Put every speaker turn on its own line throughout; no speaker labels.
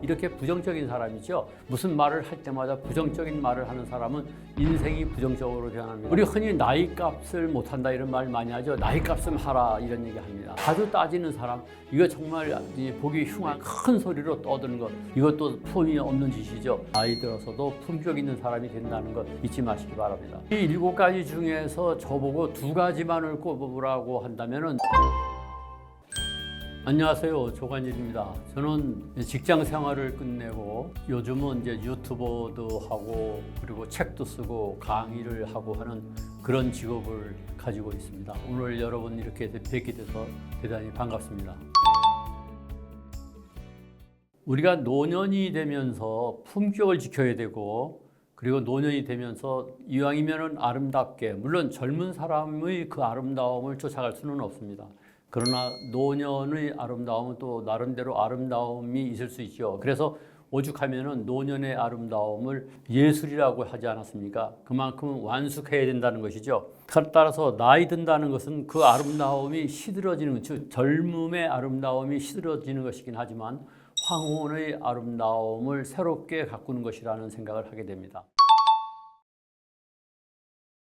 이렇게 부정적인 사람이죠. 무슨 말을 할 때마다 부정적인 말을 하는 사람은 인생이 부정적으로 변합니다. 우리 흔히 나이 값을 못한다 이런 말 많이 하죠. 나이 값은 하라 이런 얘기 합니다. 아주 따지는 사람, 이거 정말 보기 흉한 큰 소리로 떠드는 것, 이것도 품이 없는 짓이죠. 나이 들어서도 품격 있는 사람이 된다는 것 잊지 마시기 바랍니다. 이 7가지 중에서 저보고 2가지만을 꼽으라고 한다면은 안녕하세요, 조관일입니다. 저는 직장 생활을 끝내고 요즘은 이제 유튜버도 하고 그리고 책도 쓰고 강의를 하고 하는 그런 직업을 가지고 있습니다. 오늘 여러분 이렇게 뵙게 돼서 대단히 반갑습니다. 우리가 노년이 되면서 품격을 지켜야 되고 그리고 노년이 되면서 이왕이면은 아름답게, 물론 젊은 사람의 그 아름다움을 쫓아갈 수는 없습니다. 그러나 노년의 아름다움은 또 나름대로 아름다움이 있을 수 있죠. 그래서 오죽하면은 노년의 아름다움을 예술이라고 하지 않았습니까? 그만큼 완숙해야 된다는 것이죠. 따라서 나이 든다는 것은 그 아름다움이 시들어지는, 즉 젊음의 아름다움이 시들어지는 것이긴 하지만 황혼의 아름다움을 새롭게 가꾸는 것이라는 생각을 하게 됩니다.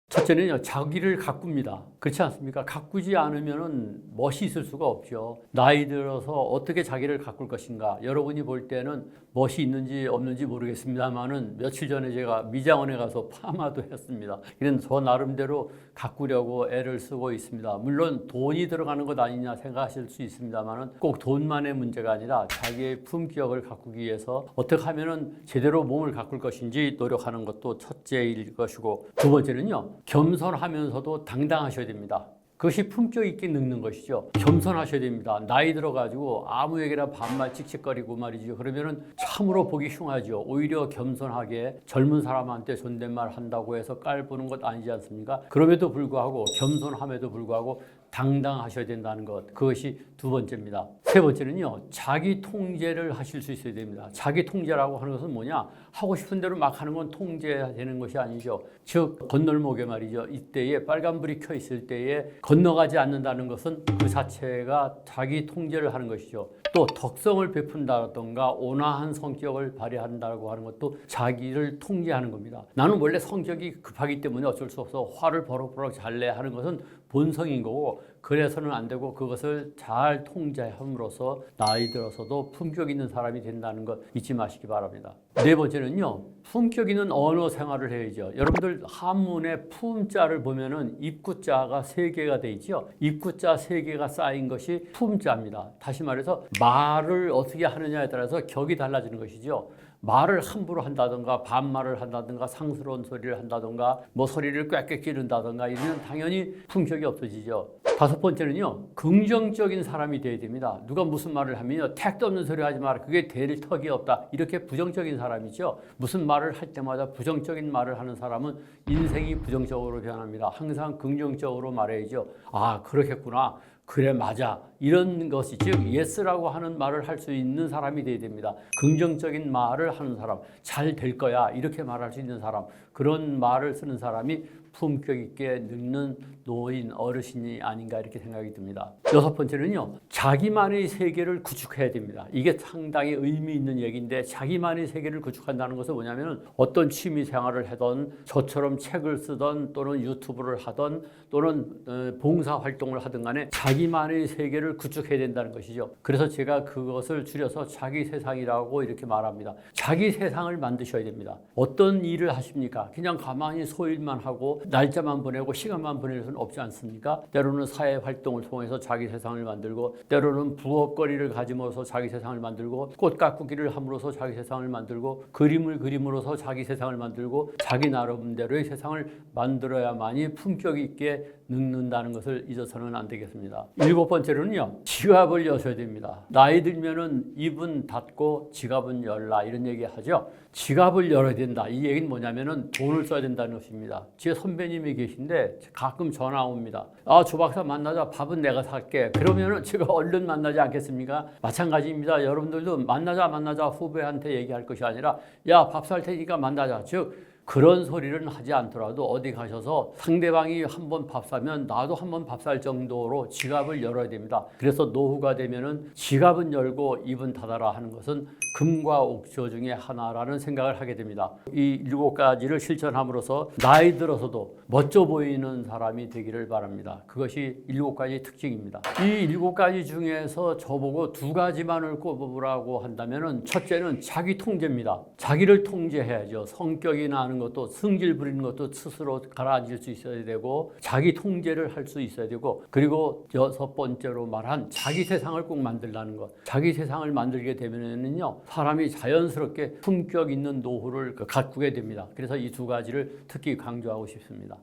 첫째는요, 자기를 가꿉니다. 그렇지 않습니까? 가꾸지 않으면 멋이 있을 수가 없죠. 나이 들어서 어떻게 자기를 가꿀 것인가. 여러분이 볼 때는 멋이 있는지 없는지 모르겠습니다만은 며칠 전에 제가 미장원에 가서 파마도 했습니다. 이런 저 나름대로 가꾸려고 애를 쓰고 있습니다. 물론 돈이 들어가는 것 아니냐 생각하실 수 있습니다만은 꼭 돈만의 문제가 아니라 자기의 품격을 가꾸기 위해서 어떻게 하면은 제대로 몸을 가꿀 것인지 노력하는 것도 첫째일 것이고, 두 번째는요, 겸손하면서도 당당하셔야 됩니다. 그것이 품격 있게 늙는 것이죠. 겸손하셔야 됩니다. 나이 들어가지고 아무에게나 반말 찍찍거리고 말이죠. 그러면은 참으로 보기 흉하죠. 오히려 겸손하게 젊은 사람한테 존댓말 한다고 해서 깔보는 것 아니지 않습니까? 그럼에도 불구하고 겸손함에도 불구하고 당당하셔야 된다는 것, 그것이 두 번째입니다. 세 번째는요, 자기 통제를 하실 수 있어야 됩니다. 자기 통제라고 하는 것은 뭐냐? 하고 싶은 대로 막 하는 건 통제되는 것이 아니죠. 즉 건널목에 말이죠, 이때에 빨간불이 켜 있을 때에 건너가지 않는다는 것은 그 자체가 자기 통제를 하는 것이죠. 또 덕성을 베푼다던가 온화한 성격을 발휘한다고 하는 것도 자기를 통제하는 겁니다. 나는 원래 성격이 급하기 때문에 어쩔 수 없어 화를 버럭버럭 잘 내 하는 것은 본성인 거고, 그래서는 안 되고 그것을 잘 통제함으로써 나이 들어서도 품격 있는 사람이 된다는 것 잊지 마시기 바랍니다. 네 번째는요, 품격 있는 언어 생활을 해야죠. 여러분들 한문의 품자를 보면은 입구자가 3개가 돼 있죠. 입구자 3개가 쌓인 것이 품자입니다. 다시 말해서 말을 어떻게 하느냐에 따라서 격이 달라지는 것이죠. 말을 함부로 한다든가 반말을 한다든가 상스러운 소리를 한다든가 뭐 소리를 꽥꽥 지른다든가 이러면 당연히 품격이 없어지죠. 다섯 번째는요, 긍정적인 사람이 돼야 됩니다. 누가 무슨 말을 하면요, 택도 없는 소리 하지 마라, 그게 될 턱이 없다, 이렇게 부정적인 사람이죠. 무슨 말을 할 때마다 부정적인 말을 하는 사람은 인생이 부정적으로 변합니다. 항상 긍정적으로 말해야죠. 아, 그렇겠구나, 그래 맞아, 이런 것이, 즉 예스라고 하는 말을 할 수 있는 사람이 돼야 됩니다. 긍정적인 말을 하는 사람, 잘 될 거야 이렇게 말할 수 있는 사람, 그런 말을 쓰는 사람이 품격 있게 늙는 노인, 어르신이 아닌가 이렇게 생각이 듭니다. 여섯 번째는요, 자기만의 세계를 구축해야 됩니다. 이게 상당히 의미 있는 얘기인데, 자기만의 세계를 구축한다는 것은 뭐냐면 어떤 취미 생활을 하던, 저처럼 책을 쓰던 또는 유튜브를 하던 또는 봉사 활동을 하든 간에 자기만의 세계를 구축해야 된다는 것이죠. 그래서 제가 그것을 줄여서 자기 세상이라고 이렇게 말합니다. 자기 세상을 만드셔야 됩니다. 어떤 일을 하십니까? 그냥 가만히 소일만 하고 날짜만 보내고 시간만 보낼 수는 없지 않습니까? 때로는 사회 활동을 통해서 자기 세상을 만들고, 때로는 부엌거리를 가짐으로써 자기 세상을 만들고, 꽃 가꾸기를 함으로써 자기 세상을 만들고, 그림을 그림으로써 자기 세상을 만들고, 자기 나름대로의 세상을 만들어야만이 품격 있게 늙는다는 것을 잊어서는 안 되겠습니다. 일곱 번째로는요, 지갑을 여셔야 됩니다. 나이 들면은 입은 닫고 지갑은 열라 이런 얘기 하죠. 지갑을 열어야 된다. 이 얘기는 뭐냐면은 돈을 써야 된다는 것입니다. 제 선배님이 계신데 가끔 전화 옵니다. 아, 조 박사 만나자, 밥은 내가 살게. 그러면은 제가 얼른 만나지 않겠습니까? 마찬가지입니다. 여러분들도 만나자 후배한테 얘기할 것이 아니라 야, 밥 살 테니까 만나자. 즉 그런 소리는 하지 않더라도 어디 가셔서 상대방이 한 번 밥 사면 나도 한 번 밥 살 정도로 지갑을 열어야 됩니다. 그래서 노후가 되면은 지갑은 열고 입은 닫아라 하는 것은 금과 옥조 중에 하나라는 생각을 하게 됩니다. 이 7가지를 실천함으로써 나이 들어서도 멋져 보이는 사람이 되기를 바랍니다. 그것이 7가지 특징입니다. 이 7가지 중에서 저보고 2가지만을 꼽으라고 한다면은 첫째는 자기 통제입니다. 자기를 통제해야죠. 성격이 나는 것도 성질 부리는 것도 스스로 가라앉을 수 있어야 되고 자기 통제를 할 수 있어야 되고 그리고 6번째로 말한 자기 세상을 꼭 만들라는 것. 자기 세상을 만들게 되면은요 사람이 자연스럽게 품격 있는 노후를 가꾸게 됩니다. 그래서 이 2가지를 특히 강조하고 싶습니다.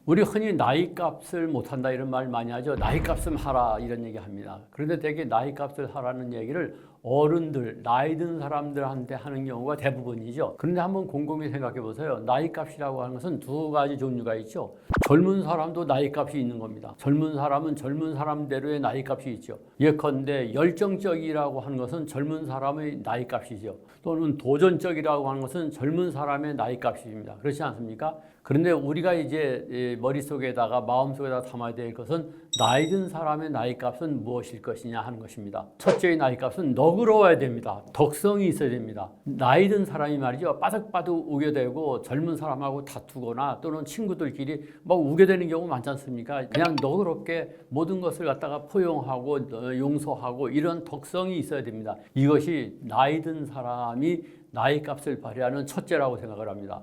우리 흔히 나이값을 못한다 이런 말 많이 하죠. 나이값을 하라 이런 얘기 합니다. 그런데 되게 나이값을 하라는 얘기를 어른들, 나이 든 사람들한테 하는 경우가 대부분이죠. 그런데 한번 곰곰이 생각해 보세요. 나이값이라고 하는 것은 2가지 종류가 있죠. 젊은 사람도 나이값이 있는 겁니다. 젊은 사람은 젊은 사람대로의 나이값이 있죠. 예컨대 열정적이라고 하는 것은 젊은 사람의 나이값이죠. 또는 도전적이라고 하는 것은 젊은 사람의 나이값입니다. 그렇지 않습니까? 그런데 우리가 이제 머릿속에다가 마음속에다가 담아야 될 것은 나이 든 사람의 나이값은 무엇일 것이냐 하는 것입니다. 첫째의 나이값은 너그러워야 됩니다. 덕성이 있어야 됩니다. 나이 든 사람이 말이죠. 바득바득 우겨대고 젊은 사람하고 다투거나 또는 친구들끼리 막 우겨대는 경우 많지 않습니까? 그냥 너그럽게 모든 것을 갖다가 포용하고 용서하고 이런 덕성이 있어야 됩니다. 이것이 나이 든 사람이 나이값을 발휘하는 첫째라고 생각을 합니다.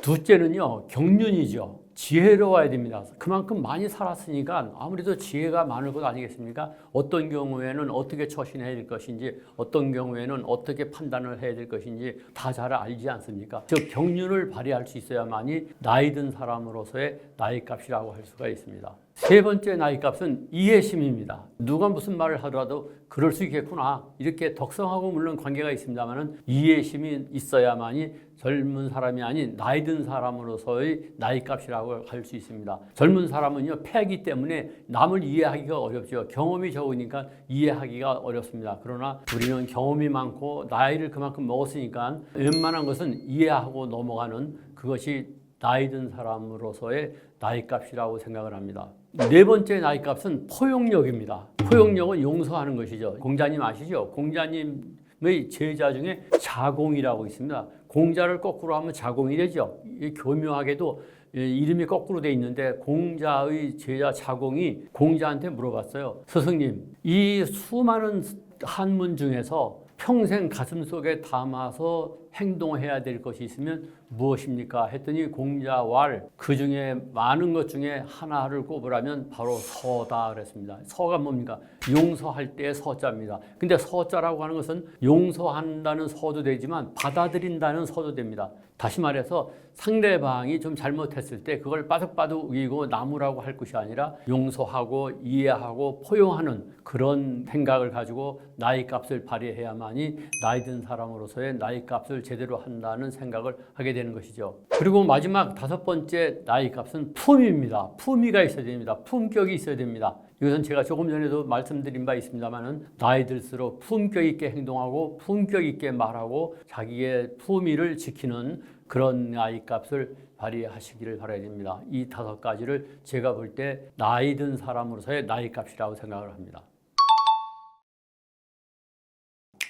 둘째는요, 경륜이죠. 지혜로워야 됩니다. 그만큼 많이 살았으니까 아무래도 지혜가 많을 것 아니겠습니까? 어떤 경우에는 어떻게 처신해야 될 것인지, 어떤 경우에는 어떻게 판단을 해야 될 것인지 다 잘 알지 않습니까? 즉 경륜을 발휘할 수 있어야만이 나이 든 사람으로서의 나이값이라고 할 수가 있습니다. 세 번째 나이값은 이해심입니다. 누가 무슨 말을 하더라도 그럴 수 있겠구나. 이렇게 덕성하고 물론 관계가 있습니다만 이해심이 있어야만이 젊은 사람이 아닌 나이 든 사람으로서의 나이값이라고 할 수 있습니다. 젊은 사람은요 패기 때문에 남을 이해하기가 어렵죠. 경험이 적으니까 이해하기가 어렵습니다. 그러나 우리는 경험이 많고 나이를 그만큼 먹었으니까 웬만한 것은 이해하고 넘어가는 그것이 나이 든 사람으로서의 나이값이라고 생각을 합니다. 네 번째 나이값은 포용력입니다. 포용력은 용서하는 것이죠. 공자님 아시죠? 공자님의 제자 중에 자공이라고 있습니다. 공자를 거꾸로 하면 자공이 되죠. 교묘하게도 이름이 거꾸로 돼 있는데 공자의 제자 자공이 공자한테 물어봤어요. 스승님, 이 수많은 한문 중에서 평생 가슴속에 담아서 행동해야 될 것이 있으면 무엇입니까? 했더니 공자왈 그 중에 많은 것 중에 하나를 꼽으라면 바로 서다 그랬습니다. 서가 뭡니까? 용서할 때의 서자입니다. 근데 서자라고 하는 것은 용서한다는 서도 되지만 받아들인다는 서도 됩니다. 다시 말해서 상대방이 좀 잘못했을 때 그걸 빠득빠득 우기고 나무라고 할 것이 아니라 용서하고 이해하고 포용하는 그런 생각을 가지고 나이값을 발휘해야만이 나이 든 사람으로서의 나이값을 제대로 한다는 생각을 하게 되는 것이죠. 그리고 마지막 5번째 나이값은 품입니다. 품위가 있어야 됩니다. 품격이 있어야 됩니다. 이것은 제가 조금 전에도 말씀드린 바 있습니다만은 나이 들수록 품격 있게 행동하고 품격 있게 말하고 자기의 품위를 지키는 그런 나이값을 발휘하시기를 바라야 됩니다. 이 5가지를 제가 볼 때 나이 든 사람으로서의 나이값이라고 생각을 합니다.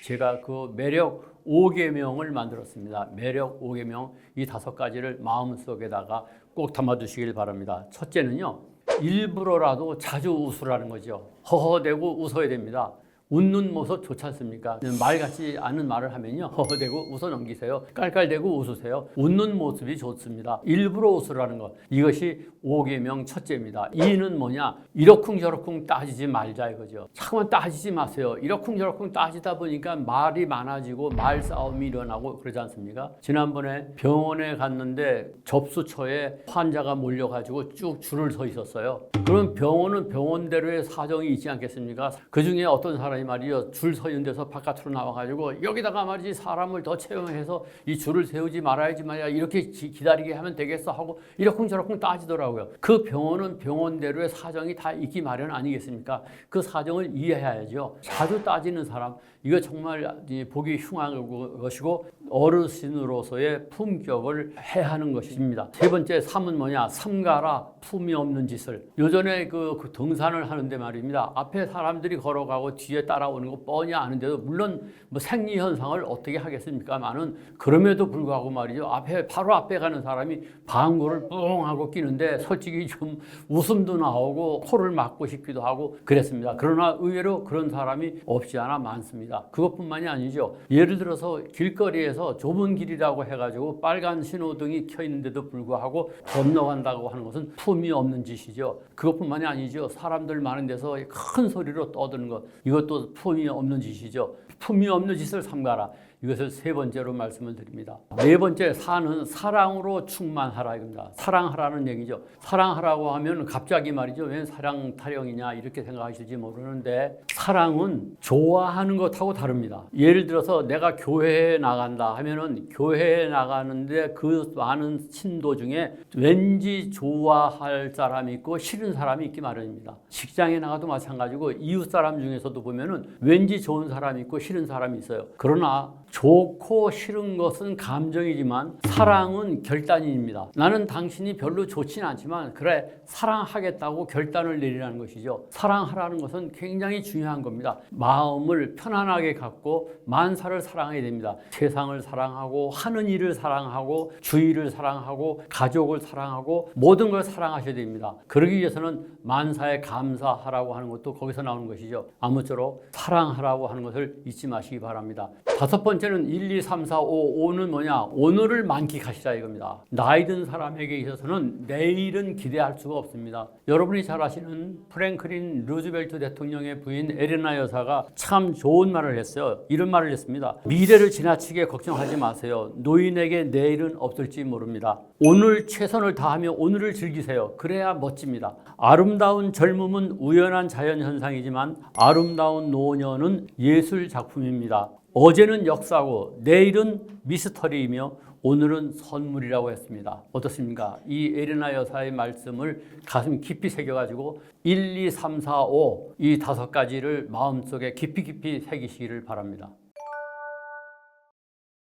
제가 그 매력 5계명을 만들었습니다. 매력 5계명 이 5가지를 마음속에다가 꼭 담아두시길 바랍니다. 첫째는요. 일부러라도 자주 웃으라는 거죠. 허허대고 웃어야 됩니다. 웃는 모습 좋지 않습니까? 말 같지 않은 말을 하면요. 허허대고 웃어 넘기세요. 깔깔대고 웃으세요. 웃는 모습이 좋습니다. 일부러 웃으라는 것. 이것이 5계명 첫째입니다. 2는 뭐냐? 이러쿵저러쿵 따지지 말자 이거죠. 자꾸만 따지지 마세요. 이러쿵저러쿵 따지다 보니까 말이 많아지고 말싸움이 일어나고 그러지 않습니까? 지난번에 병원에 갔는데 접수처에 환자가 몰려가지고 쭉 줄을 서 있었어요. 그럼 병원은 병원대로의 사정이 있지 않겠습니까? 그 중에 어떤 사람이 사람이 말이죠. 줄 서 있는 데서 바깥으로 나와가지고 여기다가 말이지 사람을 더 채용해서 이 줄을 세우지 말아야지 말이야. 이렇게 기다리게 하면 되겠어 하고 이러쿵저러쿵 따지더라고요. 그 병원은 병원대로의 사정이 다 있기 마련 아니겠습니까? 그 사정을 이해해야죠. 자주 따지는 사람, 이거 정말 보기 흉한 것이고 어르신으로서의 품격을 해하는 것입니다. 세 번째 삼은 뭐냐? 삼가라 품이 없는 짓을. 요전에 그 등산을 하는데 말입니다. 앞에 사람들이 걸어가고 뒤에 따라오는 거 뻔히 아는데도 물론 뭐 생리 현상을 어떻게 하겠습니까만은 그럼에도 불구하고 말이죠. 바로 앞에 가는 사람이 방구를 뿡 하고 끼는데 솔직히 좀 웃음도 나오고 코를 막고 싶기도 하고 그랬습니다. 그러나 의외로 그런 사람이 없지 않아 많습니다. 그것뿐만이 아니죠. 예를 들어서 길거리에서 좁은 길이라고 해가지고 빨간 신호등이 켜 있는데도 불구하고 건너간다고 하는 것은 품이 없는 짓이죠. 그것뿐만이 아니죠. 사람들 많은 데서 큰 소리로 떠드는 것, 이것도 품이 없는 짓이죠. 품이 없는 짓을 삼가라. 이것을 세 번째로 말씀을 드립니다. 네 번째 사는 사랑으로 충만하라 입니다. 사랑하라는 얘기죠. 사랑하라고 하면 갑자기 말이죠. 왜 사랑 타령이냐 이렇게 생각하실지 모르는데 사랑은 좋아하는 것하고 다릅니다. 예를 들어서 내가 교회에 나간다 하면은 교회에 나가는데 그 많은 신도 중에 왠지 좋아할 사람이 있고 싫은 사람이 있기 마련입니다. 직장에 나가도 마찬가지고 이웃 사람 중에서도 보면은 왠지 좋은 사람이 있고 싫은 사람이 있어요. 그러나 좋고 싫은 것은 감정이지만 사랑은 결단입니다. 나는 당신이 별로 좋지는 않지만 그래 사랑하겠다고 결단을 내리라는 것이죠. 사랑하라는 것은 굉장히 중요한 겁니다. 마음을 편안하게 갖고 만사를 사랑해야 됩니다. 세상을 사랑하고 하는 일을 사랑하고 주위를 사랑하고 가족을 사랑하고 모든 걸 사랑하셔야 됩니다. 그러기 위해서는 만사에 감사하라고 하는 것도 거기서 나오는 것이죠. 아무쪼록 사랑하라고 하는 것을 잊지 마시기 바랍니다. 다섯 번째는 1, 2, 3, 4, 5. 5는 뭐냐? 오늘을 만끽하시라 이겁니다. 나이 든 사람에게 있어서는 내일은 기대할 수가 없습니다. 여러분이 잘 아시는 프랭클린 루즈벨트 대통령의 부인 에레나 여사가 참 좋은 말을 했어요. 이런 말을 했습니다. 미래를 지나치게 걱정하지 마세요. 노인에게 내일은 없을지 모릅니다. 오늘 최선을 다하며 오늘을 즐기세요. 그래야 멋집니다. 아름다운 젊음은 우연한 자연현상이지만 아름다운 노년은 예술 작품입니다. 어제는 역사고 내일은 미스터리이며 오늘은 선물이라고 했습니다. 어떻습니까? 이 에레나 여사의 말씀을 가슴 깊이 새겨가지고 1, 2, 3, 4, 5 이 다섯 가지를 마음속에 깊이 새기시기를 바랍니다.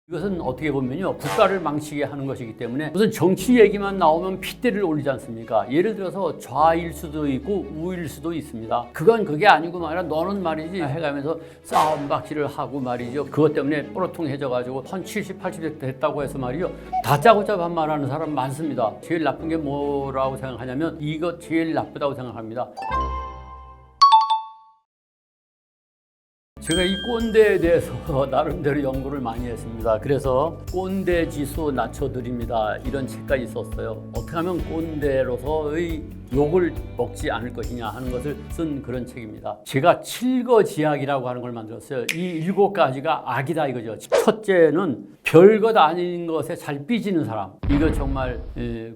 이것은 어떻게 보면요 국가를 망치게 하는 것이기 때문에 무슨 정치 얘기만 나오면 핏대를 올리지 않습니까? 예를 들어서 좌일 수도 있고 우일 수도 있습니다. 그건 그게 아니고 말이야 너는 말이지 해가면서 싸움박질을 하고 말이죠. 그것 때문에 뽀로통해져 가지고 한 70, 80대 됐다고 해서 말이죠 다짜고짜 반말하는 사람 많습니다. 제일 나쁜 게 뭐라고 생각하냐면 이거 제일 나쁘다고 생각합니다. 제가 이 꼰대에 대해서 나름대로 연구를 많이 했습니다. 그래서 꼰대 지수 낮춰드립니다. 이런 책까지 썼어요. 어떻게 하면 꼰대로서의 욕을 먹지 않을 것이냐 하는 것을 쓴 그런 책입니다. 제가 칠거지약이라고 하는 걸 만들었어요. 이 7가지가 악이다 이거죠. 첫째는 별것 아닌 것에 잘 삐지는 사람. 이거 정말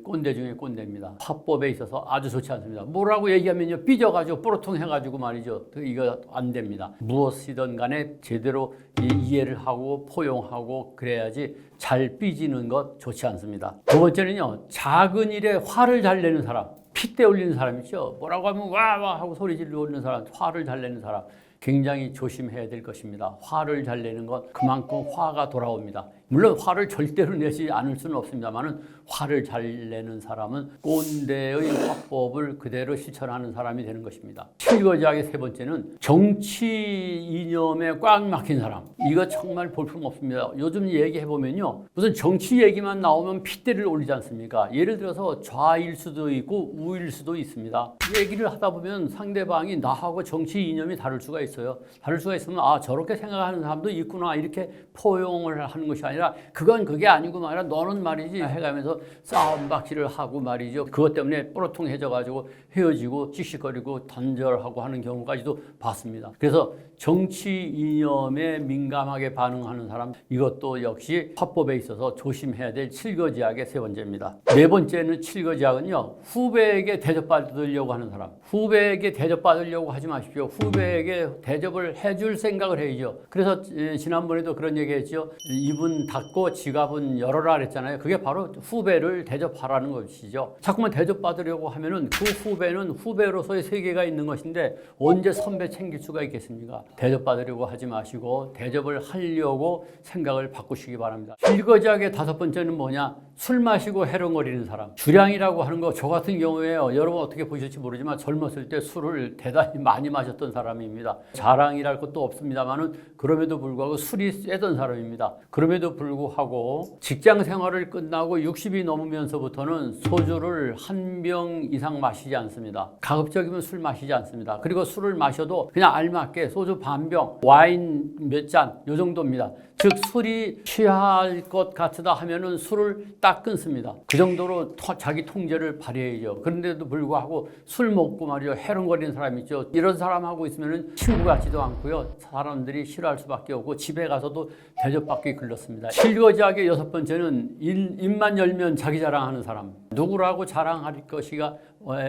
꼰대 중에 꼰대입니다. 화법에 있어서 아주 좋지 않습니다. 뭐라고 얘기하면요 삐져가지고 뽀로통 해가지고 말이죠. 이거 안 됩니다. 무엇이든 간에 제대로 이해를 하고 포용하고 그래야지 잘 삐지는 것 좋지 않습니다. 두 번째는요 작은 일에 화를 잘 내는 사람. 핏대 올리는 사람 있죠. 뭐라고 하면 와 하고 소리 지르는 사람, 화를 잘 내는 사람 굉장히 조심해야 될 것입니다. 화를 잘 내는 것 그만큼 화가 돌아옵니다. 물론 화를 절대로 내지 않을 수는 없습니다만 화를 잘 내는 사람은 꼰대의 화법을 그대로 실천하는 사람이 되는 것입니다. 칠거지약의 세 번째는 정치 이념에 꽉 막힌 사람. 이거 정말 볼품없습니다. 요즘 얘기해보면요 무슨 정치 얘기만 나오면 핏대를 올리지 않습니까? 예를 들어서 좌일 수도 있고 우일 수도 있습니다. 얘기를 하다 보면 상대방이 나하고 정치 이념이 다를 수가 있어요. 다를 수가 있으면 아 저렇게 생각하는 사람도 있구나 이렇게 포용을 하는 것이 아니라 그건 그게 아니고 말이야 너는 말이지 해가면서 싸움박질을 하고 말이죠. 그것 때문에 뽀로통해져 가지고 헤어지고 씩씩거리고 단절하고 하는 경우까지도 봤습니다. 그래서 정치 이념에 민감하게 반응하는 사람 이것도 역시 화법에 있어서 조심해야 될 칠거지약의 세 번째입니다. 네 번째는 칠거지약은요 후배에게 대접받으려고 하는 사람. 후배에게 대접받으려고 하지 마십시오. 후배에게 대접을 해줄 생각을 해야죠. 그래서 지난번에도 그런 얘기했죠. 입은 닫고 지갑은 열어라 그랬잖아요. 그게 바로 후배를 대접하라는 것이죠. 자꾸만 대접받으려고 하면은 그 후배는 후배로서의 세계가 있는 것인데 언제 선배 챙길 수가 있겠습니까? 대접받으려고 하지 마시고 대접을 하려고 생각을 바꾸시기 바랍니다. 일거지하게 다섯 번째는 뭐냐? 술 마시고 해롱거리는 사람. 주량이라고 하는 거 저 같은 경우에요. 여러분 어떻게 보실지 모르지만 젊었을 때 술을 대단히 많이 마셨던 사람입니다. 자랑이랄 것도 없습니다만은 그럼에도 불구하고 술이 세던 사람입니다. 그럼에도 불구하고 직장 생활을 끝나고 60이 넘으면서부터는 소주를 한 병 이상 마시지 않습니다. 가급적이면 술 마시지 않습니다. 그리고 술을 마셔도 그냥 알맞게 소주 반 병, 와인 몇 잔, 요 정도입니다. 즉 술이 취할 것 같다 하면은 술을 딱 끊습니다. 그 정도로 자기 통제를 발휘해야죠. 그런데도 불구하고 술 먹고 말이죠. 해롱거리는 사람 있죠. 이런 사람하고 있으면은 친구 같지도 않고요. 사람들이 싫어할 수밖에 없고 집에 가서도 대접받기 글렀습니다. 실거지하게 여섯 번째는 입만 열면 자기 자랑하는 사람. 누구라고 자랑할 것이가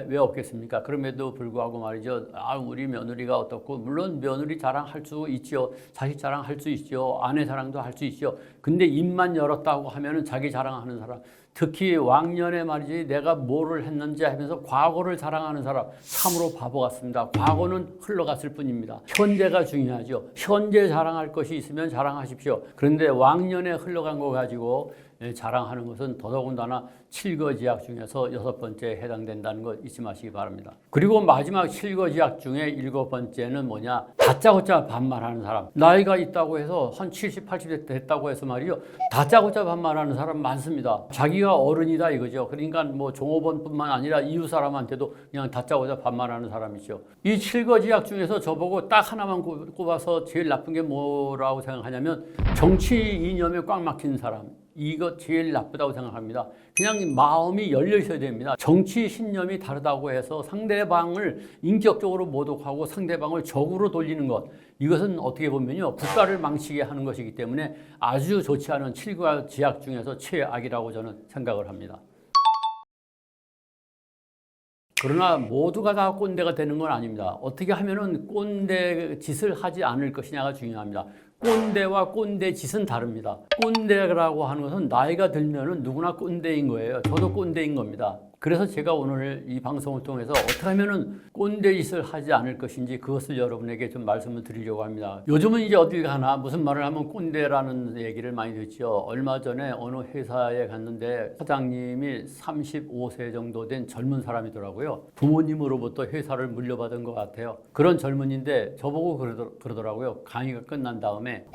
왜 없겠습니까? 그럼에도 불구하고 말이죠. 우리 며느리가 어떻고, 물론 며느리 자랑할 수 있죠. 자식 자랑할 수 있죠. 아내 자랑도 할 수 있죠. 근데 입만 열었다고 하면은 자기 자랑하는 사람. 특히 왕년에 말이지 내가 뭐를 했는지 하면서 과거를 자랑하는 사람 참으로 바보 같습니다. 과거는 흘러갔을 뿐입니다. 현재가 중요하죠. 현재 자랑할 것이 있으면 자랑하십시오. 그런데 왕년에 흘러간 거 가지고 자랑하는 것은 더더군다나 칠거지약 중에서 여섯 번째에 해당된다는 것 잊지 마시기 바랍니다. 그리고 마지막 칠거지약 중에 일곱 번째는 뭐냐? 다짜고짜 반말하는 사람. 나이가 있다고 해서 한 70, 80대 됐다고 해서 말이요. 다짜고짜 반말하는 사람 많습니다. 자기가 어른이다 이거죠. 그러니까 뭐 종업원뿐만 아니라 이웃 사람한테도 그냥 다짜고짜 반말하는 사람이죠. 이 칠거지약 중에서 저보고 딱 하나만 꼽아서 제일 나쁜 게 뭐라고 생각하냐면 정치 이념에 꽉 막힌 사람. 이거 제일 나쁘다고 생각합니다. 그냥 마음이 열려 있어야 됩니다. 정치 신념이 다르다고 해서 상대방을 인격적으로 모독하고 상대방을 적으로 돌리는 것, 이것은 어떻게 보면요 국가를 망치게 하는 것이기 때문에 아주 좋지 않은 칠거지약 중에서 최악이라고 저는 생각을 합니다. 그러나 모두가 다 꼰대가 되는 건 아닙니다. 어떻게 하면은 꼰대 짓을 하지 않을 것이냐가 중요합니다. 꼰대와 꼰대 짓은 다릅니다. 꼰대라고 하는 것은 나이가 들면은 누구나 꼰대인 거예요. 저도 꼰대인 겁니다. 그래서 제가 오늘 이 방송을 통해서 어떻게 하면은 꼰대 짓을 하지 않을 것인지 그것을 여러분에게 좀 말씀을 드리려고 합니다. 요즘은 이제 어딜 가나 무슨 말을 하면 꼰대라는 얘기를 많이 듣죠. 얼마 전에 어느 회사에 갔는데 사장님이 35세 정도 된 젊은 사람이더라고요. 부모님으로부터 회사를 물려받은 것 같아요. 그런 젊은인데 저보고 그러더라고요. 강의가 끝난 다음에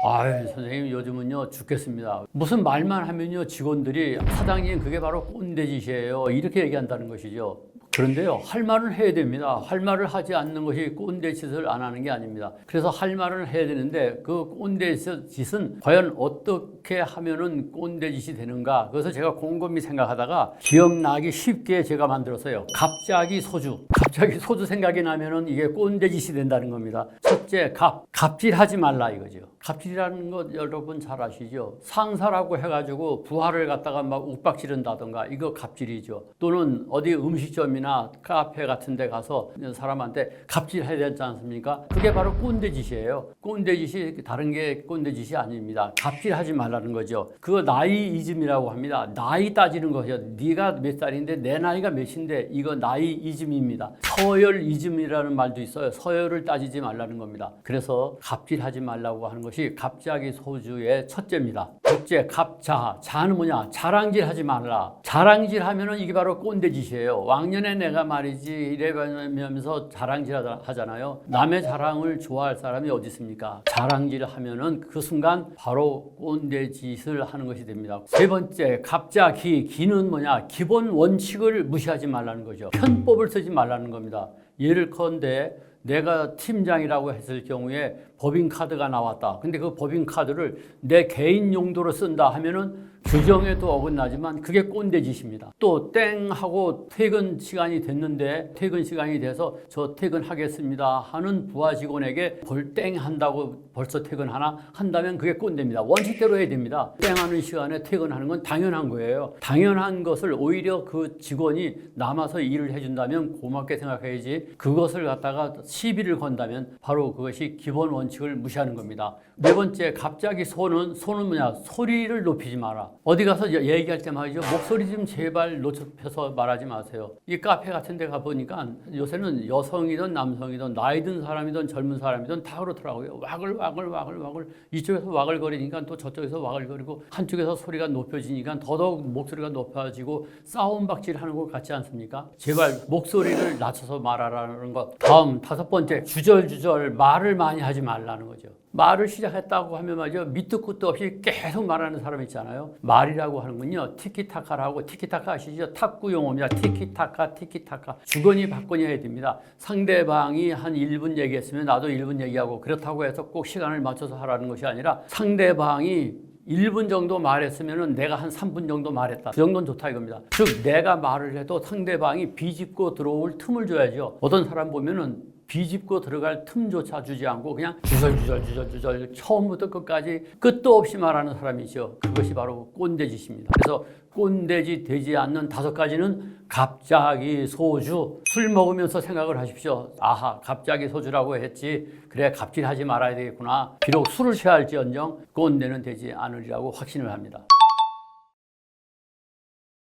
선생님 요즘은요 죽겠습니다. 무슨 말만 하면요 직원들이 사장님 그게 바로 꼰대 짓이에요. 이렇게 얘기한다는 것이죠. 그런데요, 할 말은 해야 됩니다. 할 말을 하지 않는 것이 꼰대 짓을 안 하는 게 아닙니다. 그래서 할 말을 해야 되는데 그 꼰대 짓은 과연 어떻게 하면은 꼰대 짓이 되는가? 그래서 제가 곰곰이 생각하다가 기억나기 쉽게 제가 만들었어요. 갑자기 소주 생각이 나면은 이게 꼰대 짓이 된다는 겁니다. 첫째, 갑질하지 말라 이거죠. 갑질이라는 것 여러분 잘 아시죠? 상사라고 해가지고 부하를 갖다가 막 욱박 지른다던가 이거 갑질이죠. 또는 어디 음식점이나 카페 같은 데 가서 사람한테 갑질해야 되지 않습니까? 그게 바로 꼰대 짓이에요. 꼰대 짓이 다른 게 꼰대 짓이 아닙니다. 갑질하지 말라는 거죠. 그거 나이이즘이라고 합니다. 나이 따지는 거죠. 네가 몇 살인데 내 나이가 몇인데 이거 나이이즘입니다. 서열이즘이라는 말도 있어요. 서열을 따지지 말라는 겁니다. 그래서 갑질하지 말라고 하는 것이 갑자기 소주의 첫째입니다. 둘째, 갑자. 자는 뭐냐? 자랑질하지 말라. 자랑질하면은 이게 바로 꼰대짓이에요. 왕년에 내가 말이지 이래면서 자랑질 하잖아요. 남의 자랑을 좋아할 사람이 어디 있습니까? 자랑질을 하면은 그 순간 바로 꼰대짓을 하는 것이 됩니다. 세 번째, 갑자, 기는 뭐냐? 기본 원칙을 무시하지 말라는 거죠. 편법을 쓰지 말라는 겁니다. 예를 컨대 내가 팀장이라고 했을 경우에 법인카드가 나왔다. 근데 그 법인카드를 내 개인 용도로 쓴다 하면은 규정에도 어긋나지만 그게 꼰대 짓입니다. 또 땡 하고 퇴근 시간이 됐는데 퇴근 시간이 돼서 저 퇴근하겠습니다 하는 부하 직원에게 벌 땡 한다고 벌써 퇴근하나 한다면 그게 꼰대입니다. 원칙대로 해야 됩니다. 땡 하는 시간에 퇴근하는 건 당연한 거예요. 당연한 것을 오히려 그 직원이 남아서 일을 해준다면 고맙게 생각해야지, 그것을 갖다가 시비를 건다면 바로 그것이 기본 원칙을 무시하는 겁니다. 네 번째, 갑자기 소는 뭐냐? 소리를 높이지 마라. 어디 가서 얘기할 때 말이죠. 목소리 좀 제발 높여서 말하지 마세요. 이 카페 같은 데 가보니까 요새는 여성이든 남성이든 나이 든 사람이든 젊은 사람이든 다 그렇더라고요. 와글 이쪽에서 와글거리니까 또 저쪽에서 와글거리고 한쪽에서 소리가 높여지니까 더더욱 목소리가 높아지고 싸움박질 하는 것 같지 않습니까? 제발 목소리를 낮춰서 말하라는 것. 다음 5번째, 주절주절 말을 많이 하지 말라는 거죠. 말을 시작했다고 하면 말이죠. 밑도 끝도 없이 계속 말하는 사람 있잖아요. 말이라고 하는 건요. 티키타카라고, 티키타카 아시죠? 탁구 용어입니다. 티키타카. 주거니 받거니 해야 됩니다. 상대방이 한 1분 얘기했으면 나도 1분 얘기하고, 그렇다고 해서 꼭 시간을 맞춰서 하라는 것이 아니라 상대방이 1분 정도 말했으면 내가 한 3분 정도 말했다. 그 정도는 좋다 이겁니다. 즉 내가 말을 해도 상대방이 비집고 들어올 틈을 줘야죠. 어떤 사람 보면은 비집고 들어갈 틈조차 주지 않고 그냥 주절 처음부터 끝까지 끝도 없이 말하는 사람이죠. 그것이 바로 꼰대짓입니다. 그래서 꼰대짓 되지 않는 5가지는 갑자기 소주. 술 먹으면서 생각을 하십시오. 아하, 갑자기 소주라고 했지. 그래, 갑질하지 말아야 되겠구나. 비록 술을 취할지언정 꼰대는 되지 않으리라고 확신을 합니다.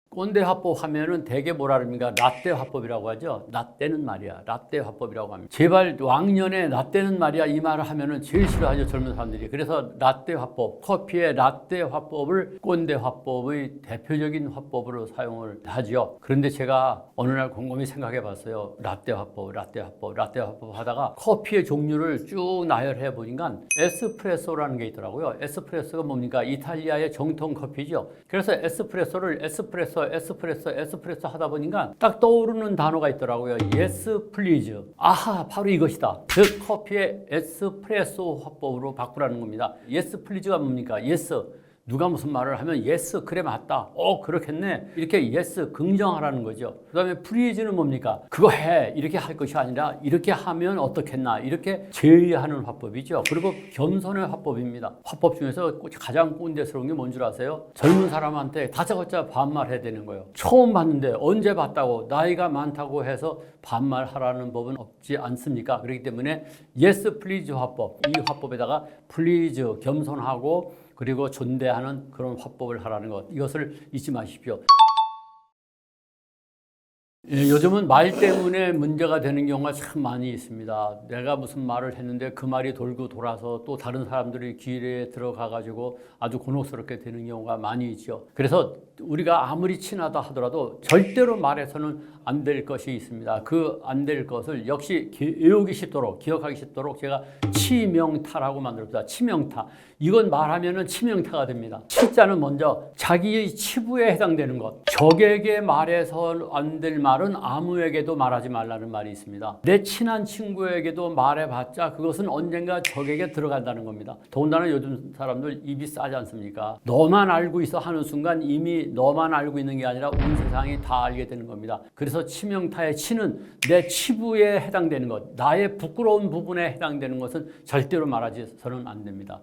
꼰대 화법 하면은 대개 뭐라 그럽니까? 라떼 화법이라고 하죠. 라떼는 말이야. 라떼 화법이라고 합니다. 제발 왕년에 라떼는 말이야 이 말을 하면은 제일 싫어하죠, 젊은 사람들이. 그래서 라떼 화법, 커피의 라떼 화법을 꼰대 화법의 대표적인 화법으로 사용을 하죠. 그런데 제가 어느 날 곰곰이 생각해 봤어요. 라떼 화법 하다가 커피의 종류를 쭉 나열해 보니까 에스프레소라는 게 있더라고요. 에스프레소가 뭡니까? 이탈리아의 정통 커피죠. 그래서 에스프레소를 에스프레소 하다 보니까 딱 떠오르는 단어가 있더라고요. Yes, please. 아하, 바로 이것이다. 즉 커피의 에스프레소 화법으로 바꾸라는 겁니다. Yes, please가 뭡니까? Yes. 누가 무슨 말을 하면 yes, 그래 맞다. 그렇겠네. 이렇게 yes, 긍정하라는 거죠. 그 다음에 please는 뭡니까? 그거 해. 이렇게 할 것이 아니라 이렇게 하면 어떻겠나. 이렇게 제의하는 화법이죠. 그리고 겸손의 화법입니다. 화법 중에서 가장 꼰대스러운 게 뭔 줄 아세요? 젊은 사람한테 다짜고짜 반말해야 되는 거예요. 처음 봤는데 언제 봤다고, 나이가 많다고 해서 반말하라는 법은 없지 않습니까? 그렇기 때문에 yes, please 화법. 이 화법에다가 please, 겸손하고 그리고 존대하는 그런 화법을 하라는 것, 이것을 잊지 마십시오. 요즘은 말 때문에 문제가 되는 경우가 참 많이 있습니다. 내가 무슨 말을 했는데 그 말이 돌고 돌아서 또 다른 사람들이 귀에 들어가 가지고 아주 곤혹스럽게 되는 경우가 많이 있죠. 그래서 우리가 아무리 친하다 하더라도 절대로 말해서는 안 될 것이 있습니다. 그 안 될 것을 역시 외우기 쉽도록, 기억하기 쉽도록 제가 치명타라고 만들었습니다. 치명타. 이건 말하면은 치명타가 됩니다. 치자는 먼저 자기의 치부에 해당되는 것. 적에게 말해서 안 될 말은 아무에게도 말하지 말라는 말이 있습니다. 내 친한 친구에게도 말해봤자 그것은 언젠가 적에게 들어간다는 겁니다. 더군다나 요즘 사람들 입이 싸지 않습니까? 너만 알고 있어 하는 순간 이미 너만 알고 있는 게 아니라 온 세상이 다 알게 되는 겁니다. 그래서 치명타의 치는 내 치부에 해당되는 것, 나의 부끄러운 부분에 해당되는 것은 절대로 말하지서는 안 됩니다.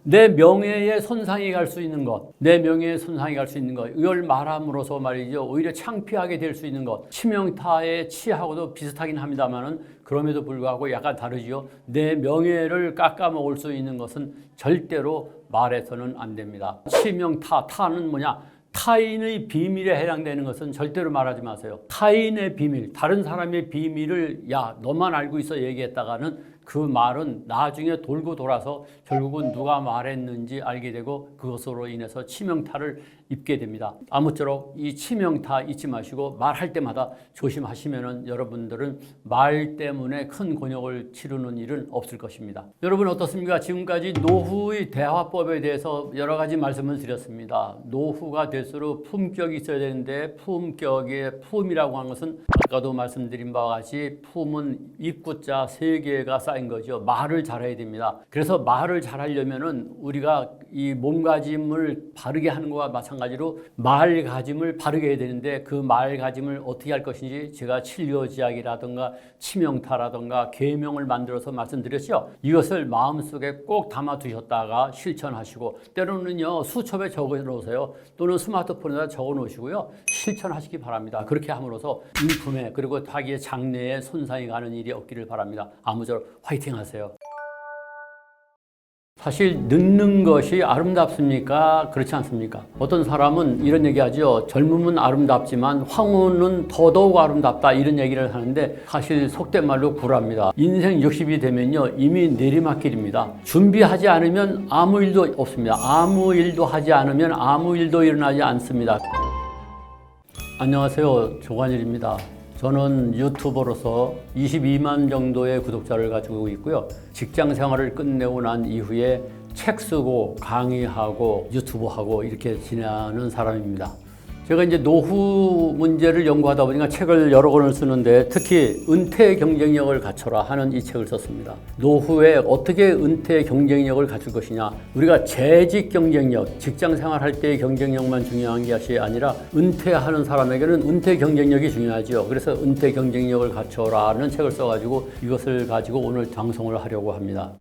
내 명예에 손상이 갈 수 있는 것, 내 명예에 손상이 갈 수 있는 것, 이걸 말함으로써 말이죠, 오히려 창피하게 될 수 있는 것, 치명타의 치하고도 비슷하긴 합니다만은 그럼에도 불구하고 약간 다르지요. 내 명예를 깎아먹을 수 있는 것은 절대로 말해서는 안 됩니다. 치명타, 타는 뭐냐? 타인의 비밀에 해당되는 것은 절대로 말하지 마세요. 타인의 비밀, 다른 사람의 비밀을 야, 너만 알고 있어 얘기했다가는 그 말은 나중에 돌고 돌아서 결국은 누가 말했는지 알게 되고 그것으로 인해서 치명타를 입게 됩니다. 아무쪼록 이 치명타 잊지 마시고 말할 때마다 조심하시면은 여러분들은 말 때문에 큰 곤욕을 치르는 일은 없을 것입니다. 여러분 어떻습니까? 지금까지 노후의 대화법에 대해서 여러 가지 말씀을 드렸습니다. 노후가 될수록 품격이 있어야 되는데 품격의 품이라고 하는 것은 아까도 말씀드린 바와 같이 품은 입구자 3개가 쌓인 거죠. 말을 잘해야 됩니다. 그래서 말을 잘하려면은 우리가 이 몸가짐을 바르게 하는 것과 마찬가지로 말가짐을 바르게 해야 되는데 그 말가짐을 어떻게 할 것인지 제가 칠교지약이라든가 치명타라든가 계명을 만들어서 말씀드렸죠. 이것을 마음속에 꼭 담아두셨다가 실천하시고 때로는요 수첩에 적어 놓으세요. 또는 스마트폰에다 적어 놓으시고요. 실천하시기 바랍니다. 그렇게 함으로써 인품에 그리고 자기의 장래에 손상이 가는 일이 없기를 바랍니다. 아무쪼록 화이팅 하세요. 사실 늙는 것이 아름답습니까? 그렇지 않습니까? 어떤 사람은 이런 얘기하죠. 젊음은 아름답지만 황후는 더더욱 아름답다 이런 얘기를 하는데 사실 속된 말로 구랍니다. 인생 60이 되면요 이미 내리막길입니다. 준비하지 않으면 아무 일도 없습니다. 아무 일도 하지 않으면 아무 일도 일어나지 않습니다. 안녕하세요. 조관일입니다. 저는 유튜버로서 22만 정도의 구독자를 가지고 있고요. 직장 생활을 끝내고 난 이후에 책 쓰고 강의하고 유튜브하고 이렇게 지내는 사람입니다. 제가 이제 노후 문제를 연구하다 보니까 책을 여러 권을 쓰는데 특히 은퇴 경쟁력을 갖춰라 하는 이 책을 썼습니다. 노후에 어떻게 은퇴 경쟁력을 갖출 것이냐. 우리가 재직 경쟁력, 직장 생활할 때의 경쟁력만 중요한 것이 아니라 은퇴하는 사람에게는 은퇴 경쟁력이 중요하죠. 그래서 은퇴 경쟁력을 갖춰라는 책을 써가지고 이것을 가지고 오늘 방송을 하려고 합니다.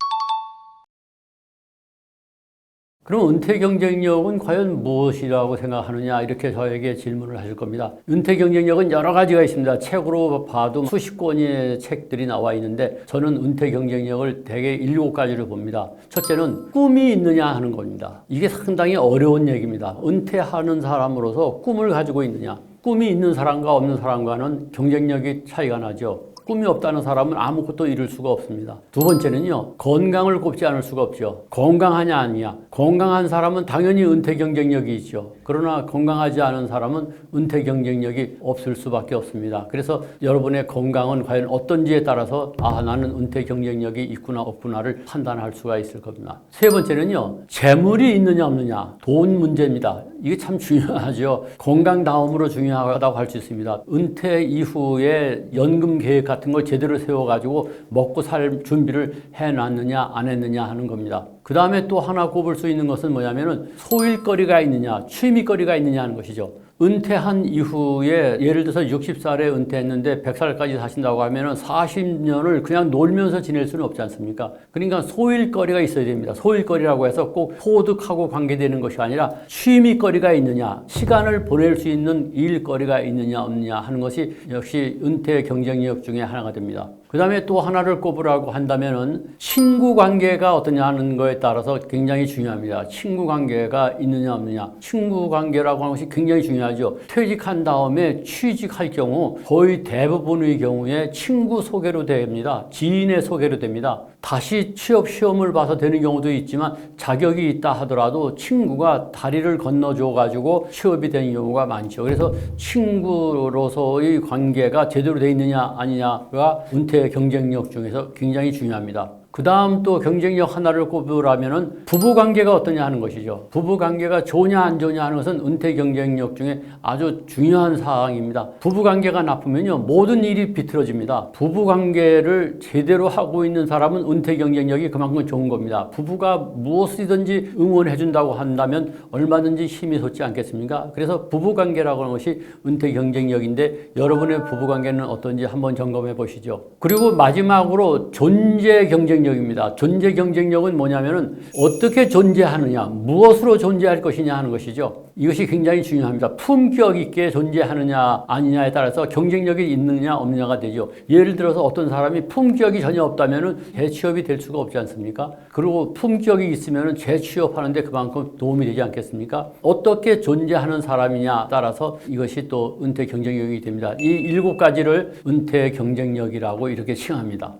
그럼 은퇴 경쟁력은 과연 무엇이라고 생각하느냐 이렇게 저에게 질문을 하실 겁니다. 은퇴 경쟁력은 여러 가지가 있습니다. 책으로 봐도 수십 권의 책들이 나와 있는데 저는 은퇴 경쟁력을 대개 7가지로 봅니다. 첫째는 꿈이 있느냐 하는 겁니다. 이게 상당히 어려운 얘기입니다. 은퇴하는 사람으로서 꿈을 가지고 있느냐. 꿈이 있는 사람과 없는 사람과는 경쟁력이 차이가 나죠. 꿈이 없다는 사람은 아무것도 이룰 수가 없습니다. 두 번째는요, 건강을 꼽지 않을 수가 없죠. 건강하냐 아니냐. 건강한 사람은 당연히 은퇴 경쟁력이 있죠. 그러나 건강하지 않은 사람은 은퇴 경쟁력이 없을 수밖에 없습니다. 그래서 여러분의 건강은 과연 어떤지에 따라서 나는 은퇴 경쟁력이 있구나 없구나를 판단할 수가 있을 겁니다. 세 번째는요, 재물이 있느냐 없느냐. 돈 문제입니다. 이게 참 중요하죠. 건강 다음으로 중요하다고 할 수 있습니다. 은퇴 이후에 연금 계획 같은 걸 제대로 세워가지고 먹고 살 준비를 해놨느냐 안 했느냐 하는 겁니다. 그 다음에 또 하나 꼽을 수 있는 것은 뭐냐면은 소일거리가 있느냐 취미거리가 있느냐 하는 것이죠. 은퇴한 이후에 예를 들어서 60살에 은퇴했는데 100살까지 사신다고 하면은 40년을 그냥 놀면서 지낼 수는 없지 않습니까? 그러니까 소일거리가 있어야 됩니다. 소일거리라고 해서 꼭 소득하고 관계되는 것이 아니라 취미거리가 있느냐, 시간을 보낼 수 있는 일거리가 있느냐 없느냐 하는 것이 역시 은퇴 경쟁력 중에 하나가 됩니다. 그 다음에 또 하나를 꼽으라고 한다면은 친구 관계가 어떠냐 하는 거에 따라서 굉장히 중요합니다. 친구 관계가 있느냐 없느냐. 친구 관계라고 하는 것이 굉장히 중요하죠. 퇴직한 다음에 취직할 경우 거의 대부분의 경우에 친구 소개로 됩니다. 지인의 소개로 됩니다. 다시 취업 시험을 봐서 되는 경우도 있지만 자격이 있다 하더라도 친구가 다리를 건너줘 가지고 취업이 되는 경우가 많죠. 그래서 친구로서의 관계가 제대로 돼 있느냐 아니냐가 은퇴 경쟁력 중에서 굉장히 중요합니다. 그 다음 또 경쟁력 하나를 꼽으라면은 부부 관계가 어떠냐 하는 것이죠. 부부 관계가 좋냐 안 좋냐 하는 것은 은퇴 경쟁력 중에 아주 중요한 사항입니다. 부부 관계가 나쁘면요 모든 일이 비틀어집니다. 부부 관계를 제대로 하고 있는 사람은 은퇴 경쟁력이 그만큼 좋은 겁니다. 부부가 무엇이든지 응원해 준다고 한다면 얼마든지 힘이 솟지 않겠습니까? 그래서 부부 관계라고 하는 것이 은퇴 경쟁력인데 여러분의 부부 관계는 어떤지 한번 점검해 보시죠. 그리고 마지막으로 존재 경쟁 입니다. 존재 경쟁력은 뭐냐면은 어떻게 존재하느냐, 무엇으로 존재할 것이냐 하는 것이죠. 이것이 굉장히 중요합니다. 품격 있게 존재하느냐 아니냐에 따라서 경쟁력이 있느냐 없느냐가 되죠. 예를 들어서 어떤 사람이 품격이 전혀 없다면은 재취업이 될 수가 없지 않습니까? 그리고 품격이 있으면은 재취업하는데 그만큼 도움이 되지 않겠습니까? 어떻게 존재하는 사람이냐 따라서 이것이 또 은퇴 경쟁력이 됩니다. 이 7가지를 은퇴 경쟁력이라고 이렇게 칭합니다.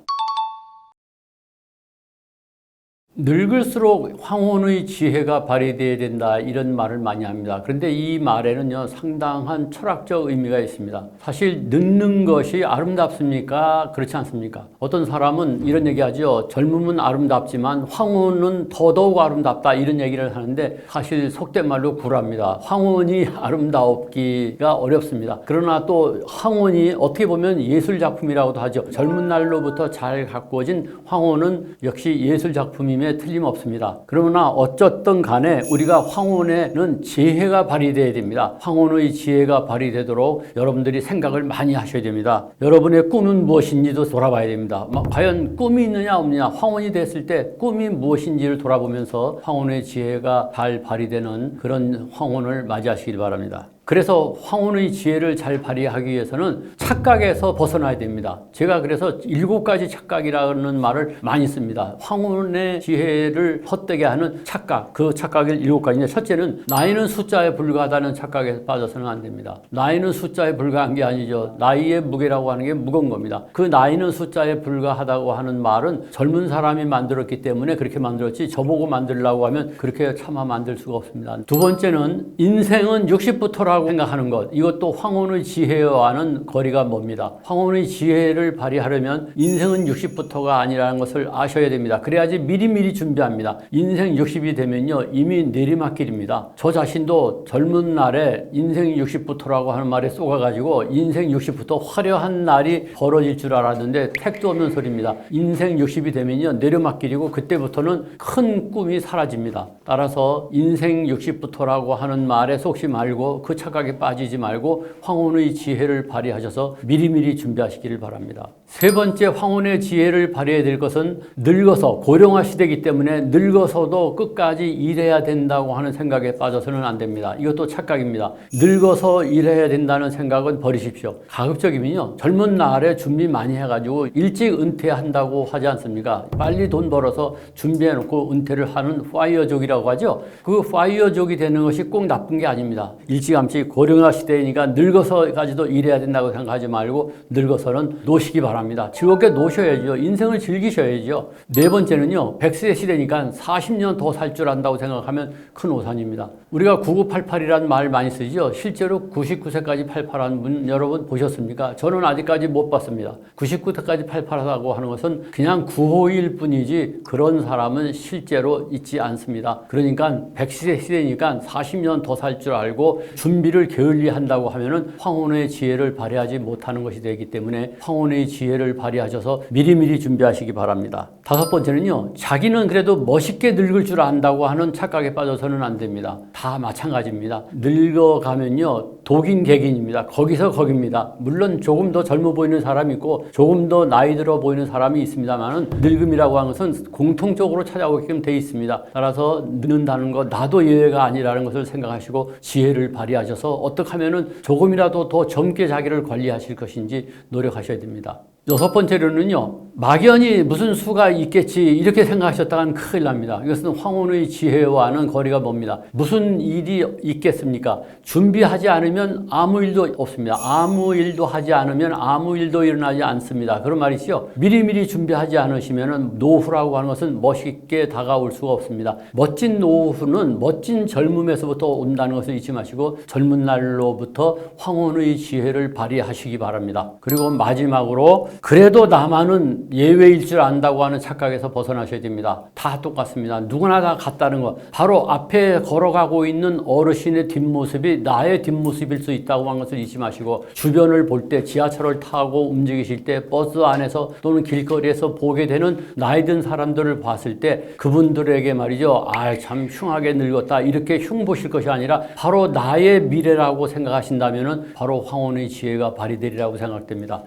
늙을수록 황혼의 지혜가 발휘되어야 된다 이런 말을 많이 합니다. 그런데 이 말에는요 상당한 철학적 의미가 있습니다. 사실 늙는 것이 아름답습니까? 그렇지 않습니까? 어떤 사람은 이런 얘기하죠. 젊음은 아름답지만 황혼은 더더욱 아름답다 이런 얘기를 하는데 사실 속된 말로 구랍니다. 황혼이 아름다웠기가 어렵습니다. 그러나 또 황혼이 어떻게 보면 예술작품이라고도 하죠. 젊은 날로부터 잘 가꾸어진 황혼은 역시 예술작품이 틀림없습니다. 그러나 어쨌든 간에 우리가 황혼에는 지혜가 발휘되어야 됩니다. 황혼의 지혜가 발휘되도록 여러분들이 생각을 많이 하셔야 됩니다. 여러분의 꿈은 무엇인지도 돌아봐야 됩니다. 과연 꿈이 있느냐 없느냐, 황혼이 됐을 때 꿈이 무엇인지를 돌아보면서 황혼의 지혜가 잘 발휘되는 그런 황혼을 맞이하시길 바랍니다. 그래서 황혼의 지혜를 잘 발휘하기 위해서는 착각에서 벗어나야 됩니다. 제가 그래서 7가지 착각이라는 말을 많이 씁니다. 황혼의 지혜를 헛되게 하는 착각, 그 착각이 7가지인데 첫째는 나이는 숫자에 불과하다는 착각에 빠져서는 안 됩니다. 나이는 숫자에 불과한 게 아니죠. 나이의 무게라고 하는 게 무거운 겁니다. 그 나이는 숫자에 불과하다고 하는 말은 젊은 사람이 만들었기 때문에 그렇게 만들었지 저보고 만들려고 하면 그렇게 차마 만들 수가 없습니다. 두 번째는 인생은 60부터라고 생각하는 것, 이것도 황혼의 지혜와는 거리가 멉니다. 황혼의 지혜를 발휘하려면 인생은 60부터가 아니라는 것을 아셔야 됩니다. 그래야지 미리미리 준비합니다. 인생 60이 되면요 이미 내리막길입니다. 저 자신도 젊은 날에 인생 60부터라고 하는 말에 쏘가가지고 인생 60부터 화려한 날이 벌어질 줄 알았는데 택도 없는 소리입니다. 인생 60이 되면요 내리막길이고 그때부터는 큰 꿈이 사라집니다. 따라서 인생 60부터라고 하는 말에 속지 말고 그 착각에 빠지지 말고 황혼의 지혜를 발휘하셔서 미리미리 준비하시기를 바랍니다. 세 번째 황혼의 지혜를 발휘해야 될 것은 늙어서 고령화 시대이기 때문에 늙어서도 끝까지 일해야 된다고 하는 생각에 빠져서는 안 됩니다. 이것도 착각입니다. 늙어서 일해야 된다는 생각은 버리십시오. 가급적이면요 젊은 날에 준비 많이 해가지고 일찍 은퇴한다고 하지 않습니까? 빨리 돈 벌어서 준비해놓고 은퇴를 하는 파이어족이라고 하죠. 그 파이어족이 되는 것이 꼭 나쁜 게 아닙니다. 일찌감치 고령화 시대이니까 늙어서까지도 일해야 된다고 생각하지 말고 늙어서는 노시기 바랍니다. 즐겁게 노셔야죠. 인생을 즐기셔야죠. 네 번째는요 100세 시대니까 40년 더 살 줄 안다고 생각하면 큰 오산입니다. 우리가 9988이라는 말 많이 쓰죠. 실제로 99세까지 88하는 분 여러분 보셨습니까? 저는 아직까지 못 봤습니다. 99세까지 88하다고 하는 것은 그냥 구호일 뿐이지 그런 사람은 실제로 있지 않습니다. 그러니까 100세 시대니까 40년 더 살 줄 알고 준비를 게을리한다고 하면은 황혼의 지혜를 발휘하지 못하는 것이 되기 때문에 황혼의 지혜를 발휘하셔서 미리미리 준비하시기 바랍니다. 다섯 번째는요 자기는 그래도 멋있게 늙을 줄 안다고 하는 착각에 빠져서는 안 됩니다. 다 마찬가지입니다. 늙어가면요 독인 객인입니다. 거기서 거깁니다. 물론 조금 더 젊어 보이는 사람이 있고 조금 더 나이 들어 보이는 사람이 있습니다만은 늙음이라고 하는 것은 공통적으로 찾아오게끔 돼 있습니다. 따라서 늙는다는 것 나도 예외가 아니라는 것을 생각하시고 지혜를 발휘하셔서 어떻게 하면은 조금이라도 더 젊게 자기를 관리하실 것인지 노력하셔야 됩니다. 여섯 번째로는요 막연히 무슨 수가 있겠지 이렇게 생각하셨다간 큰일 납니다. 이것은 황혼의 지혜와는 거리가 멉니다. 무슨 일이 있겠습니까? 준비하지 않으면 아무 일도 없습니다. 아무 일도 하지 않으면 아무 일도 일어나지 않습니다. 그런 말이죠. 미리미리 준비하지 않으시면 노후라고 하는 것은 멋있게 다가올 수가 없습니다. 멋진 노후는 멋진 젊음에서부터 온다는 것을 잊지 마시고 젊은 날로부터 황혼의 지혜를 발휘하시기 바랍니다. 그리고 마지막으로 그래도 나만은 예외일 줄 안다고 하는 착각에서 벗어나셔야 됩니다. 다 똑같습니다. 누구나 다 같다는 것. 바로 앞에 걸어가고 있는 어르신의 뒷모습이 나의 뒷모습일 수 있다고 하는 것을 잊지 마시고 주변을 볼 때 지하철을 타고 움직이실 때 버스 안에서 또는 길거리에서 보게 되는 나이 든 사람들을 봤을 때 그분들에게 말이죠. 참 흉하게 늙었다 이렇게 흉보실 것이 아니라 바로 나의 미래라고 생각하신다면 바로 황혼의 지혜가 발휘되리라고 생각됩니다.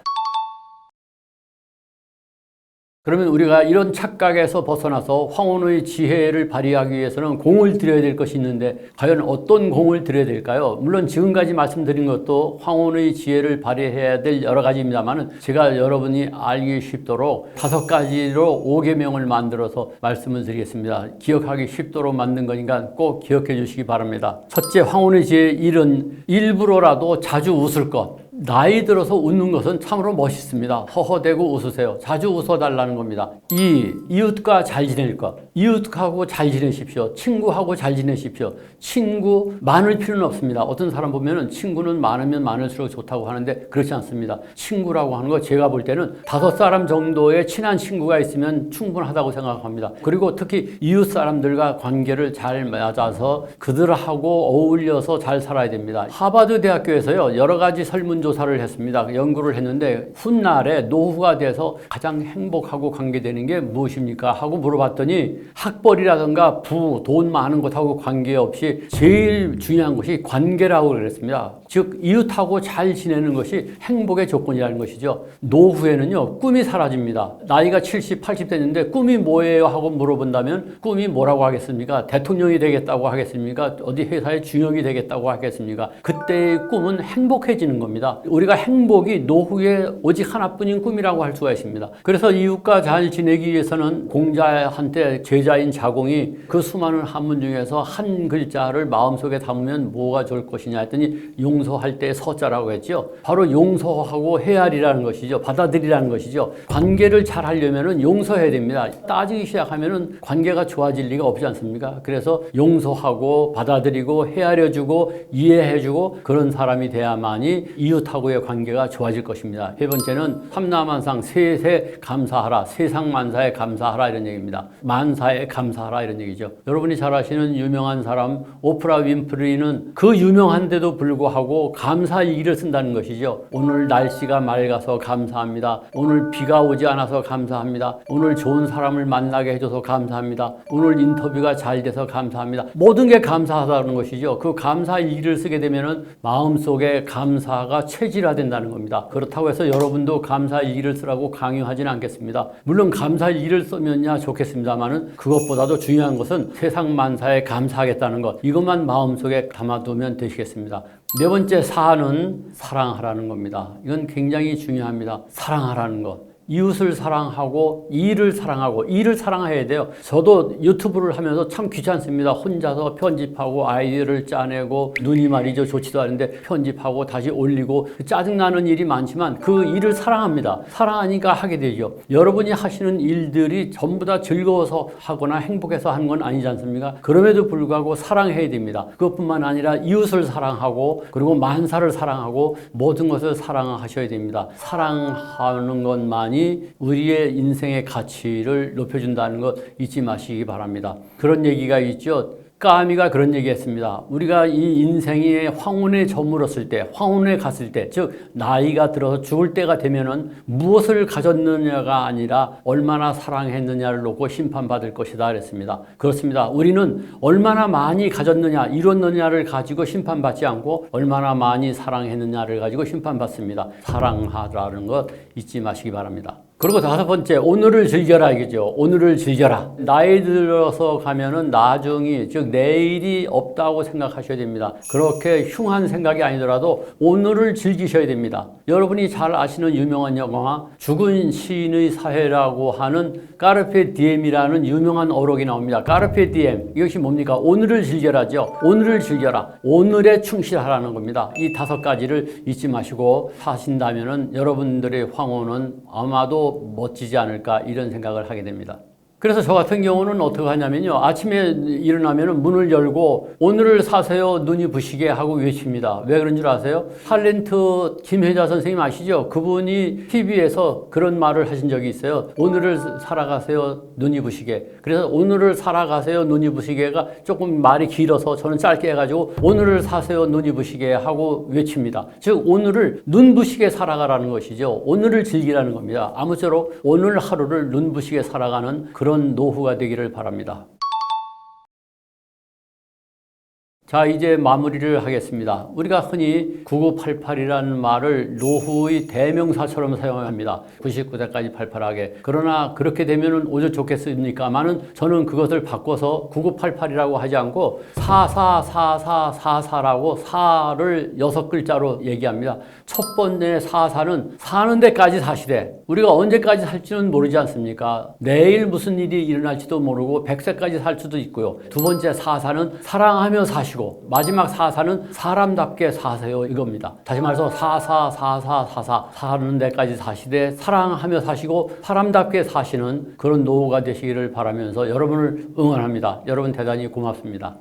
그러면 우리가 이런 착각에서 벗어나서 황혼의 지혜를 발휘하기 위해서는 공을 들여야 될 것이 있는데 과연 어떤 공을 들여야 될까요? 물론 지금까지 말씀드린 것도 황혼의 지혜를 발휘해야 될 여러 가지입니다만 제가 여러분이 알기 쉽도록 5가지로 5계명을 만들어서 말씀을 드리겠습니다. 기억하기 쉽도록 만든 거니까 꼭 기억해 주시기 바랍니다. 첫째, 황혼의 지혜의 1은 일부러라도 자주 웃을 것. 나이 들어서 웃는 것은 참으로 멋있습니다. 허허대고 웃으세요. 자주 웃어달라는 겁니다. 이웃과 잘 지낼 것. 이웃하고 잘 지내십시오. 친구하고 잘 지내십시오. 친구 많을 필요는 없습니다. 어떤 사람 보면은 친구는 많으면 많을수록 좋다고 하는데 그렇지 않습니다. 친구라고 하는 거 제가 볼 때는 5사람 정도의 친한 친구가 있으면 충분하다고 생각합니다. 그리고 특히 이웃 사람들과 관계를 잘 맺어서 그들하고 어울려서 잘 살아야 됩니다. 하버드 대학교에서요 여러 가지 설문조사를 했습니다. 연구를 했는데 훗날에 노후가 돼서 가장 행복하고 관계되는 게 무엇입니까? 하고 물어봤더니 학벌이라든가 돈 많은 것하고 관계없이 제일 중요한 것이 관계라고 그랬습니다. 즉 이웃하고 잘 지내는 것이 행복의 조건이라는 것이죠. 노후에는요 꿈이 사라집니다. 나이가 70, 80 됐는데 꿈이 뭐예요? 하고 물어본다면 꿈이 뭐라고 하겠습니까? 대통령이 되겠다고 하겠습니까? 어디 회사의 중역이 되겠다고 하겠습니까? 그때의 꿈은 행복해지는 겁니다. 우리가 행복이 노후에 오직 하나뿐인 꿈이라고 할 수가 있습니다. 그래서 이웃과 잘 지내기 위해서는 공자한테 제자인 자공이 그 수많은 한문 중에서 한 글자를 마음속에 담으면 뭐가 좋을 것이냐 했더니 용서할 때 서자라고 했죠. 바로 용서하고 헤아리라는 것이죠. 받아들이라는 것이죠. 관계를 잘 하려면 용서해야 됩니다. 따지기 시작하면 관계가 좋아질 리가 없지 않습니까? 그래서 용서하고 받아들이고 헤아려주고 이해해주고 그런 사람이 돼야만이 이웃하고의 관계가 좋아질 것입니다. 세 번째는 삼라만상 세세 감사하라. 세상 만사에 감사하라 이런 얘기입니다. 만사에 감사하라 이런 얘기죠. 여러분이 잘 아시는 유명한 사람 오프라 윈프리는 그 유명한데도 불구하고 감사 일기를 쓴다는 것이죠. 오늘 날씨가 맑아서 감사합니다. 오늘 비가 오지 않아서 감사합니다. 오늘 좋은 사람을 만나게 해줘서 감사합니다. 오늘 인터뷰가 잘 돼서 감사합니다. 모든 게 감사하다는 것이죠. 그 감사 일기를 쓰게 되면은 마음속에 감사가 체질화된다는 겁니다. 그렇다고 해서 여러분도 감사 일기를 쓰라고 강요하지는 않겠습니다. 물론 감사 일기를 쓰면야 좋겠습니다만은 그것보다도 중요한 것은 세상 만사에 감사하겠다는 것. 이것만 마음속에 담아두면 되시겠습니다. 네 번째 사는 사랑하라는 겁니다. 이건 굉장히 중요합니다. 사랑하라는 것. 이웃을 사랑하고 일을 사랑하고 일을 사랑해야 돼요. 저도 유튜브를 하면서 참 귀찮습니다. 혼자서 편집하고 아이디어를 짜내고 눈이 말이죠 좋지도 않은데 편집하고 다시 올리고 짜증나는 일이 많지만 그 일을 사랑합니다. 사랑하니까 하게 되죠. 여러분이 하시는 일들이 전부 다 즐거워서 하거나 행복해서 하는 건 아니지 않습니까? 그럼에도 불구하고 사랑해야 됩니다. 그것뿐만 아니라 이웃을 사랑하고 그리고 만사를 사랑하고 모든 것을 사랑하셔야 됩니다. 사랑하는 것만이 우리의 인생의 가치를 높여준다는 것 잊지 마시기 바랍니다. 그런 얘기가 있죠. 까미가 그런 얘기했습니다. 우리가 이 인생이 황혼에 저물었을 때, 황혼에 갔을 때, 즉 나이가 들어서 죽을 때가 되면은 무엇을 가졌느냐가 아니라 얼마나 사랑했느냐를 놓고 심판받을 것이다 그랬습니다. 그렇습니다. 우리는 얼마나 많이 가졌느냐, 이뤘느냐를 가지고 심판받지 않고 얼마나 많이 사랑했느냐를 가지고 심판받습니다. 사랑하라는 것 잊지 마시기 바랍니다. 그리고 다섯 번째, 오늘을 즐겨라 이거죠. 오늘을 즐겨라. 나이 들어서 가면은 나중이, 즉 내일이 없다고 생각하셔야 됩니다. 그렇게 흉한 생각이 아니더라도 오늘을 즐기셔야 됩니다. 여러분이 잘 아시는 유명한 영화 죽은 시인의 사회라고 하는 까르페 디엠이라는 유명한 어록이 나옵니다. 까르페 디엠, 이것이 뭡니까? 오늘을 즐겨라죠. 오늘을 즐겨라. 오늘에 충실하라는 겁니다. 이 다섯 가지를 잊지 마시고 사신다면은 여러분들의 황혼은 아마도 멋지지 않을까 이런 생각을 하게 됩니다. 그래서 저 같은 경우는 어떻게 하냐면요. 아침에 일어나면 문을 열고 오늘을 사세요 눈이 부시게 하고 외칩니다. 왜 그런 줄 아세요? 탤런트 김혜자 선생님 아시죠? 그분이 TV에서 그런 말을 하신 적이 있어요. 오늘을 살아가세요 눈이 부시게. 그래서 오늘을 살아가세요 눈이 부시게가 조금 말이 길어서 저는 짧게 해가지고 오늘을 사세요 눈이 부시게 하고 외칩니다. 즉 오늘을 눈부시게 살아가라는 것이죠. 오늘을 즐기라는 겁니다. 아무쪼록 오늘 하루를 눈부시게 살아가는 그런 노후가 되기를 바랍니다. 자, 이제 마무리를 하겠습니다. 우리가 흔히 9988이라는 말을 노후의 대명사처럼 사용합니다. 99세까지 팔팔하게. 그러나 그렇게 되면 오죽 좋겠습니까마는 저는 그것을 바꿔서 9988이라고 하지 않고 444444라고 4를 6글자로 얘기합니다. 첫 번째 44는 사는 데까지 사시되 우리가 언제까지 살지는 모르지 않습니까? 내일 무슨 일이 일어날지도 모르고 100세까지 살 수도 있고요. 두 번째 44는 사랑하며 사시고 사시고 마지막 사사는 사람답게 사세요 이겁니다. 다시 말해서 사사 사는 데까지 사시되 사랑하며 사시고 사람답게 사시는 그런 노후가 되시기를 바라면서 여러분을 응원합니다. 여러분 대단히 고맙습니다.